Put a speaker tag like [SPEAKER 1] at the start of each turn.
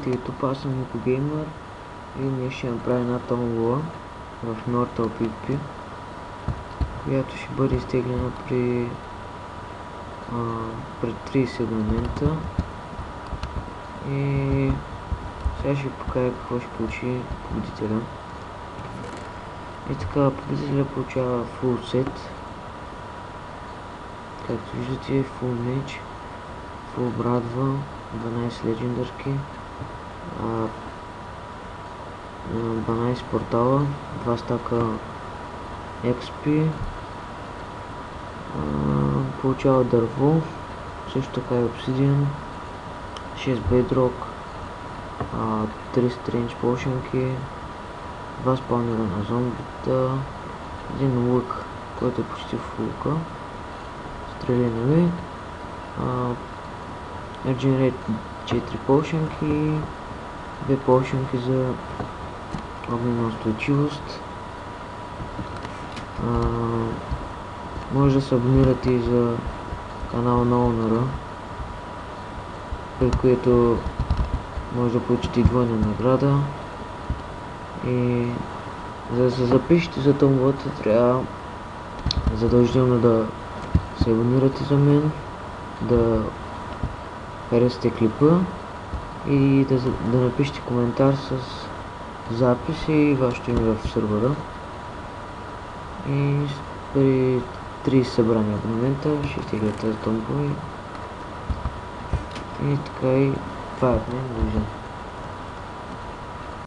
[SPEAKER 1] Здравейте YouTube, аз съм Нико Геймър и днес ще направя една томбола в Mortal PvP, която ще бъде изтеглена при 30 момента. И сега ще покажа какво ще получи победителя. И така, победителя получава full set, както виждате, full match, full брадва, 12 легендарки, 12 портала, 2 стака XP, получава дърво, също така и обсидиан, 6 bedrock, 3 strange potionки, 2 спаунера на зомбита, 1 лък, който е почти в лука, стрелинови, regenerate 4 potionки, 2 potionки за огнена устойчивост. Може да се абонирате и за канала на Онора, при което може да получите двойна награда. И за да се запишете за томболата, трябва задължително да се абонирате за мен, да харесате клипа и да напишете коментар с запис и вашето име в сървъра. И при 30 събрани абонемента ще изтегля тази томбола и така, и това е от мен.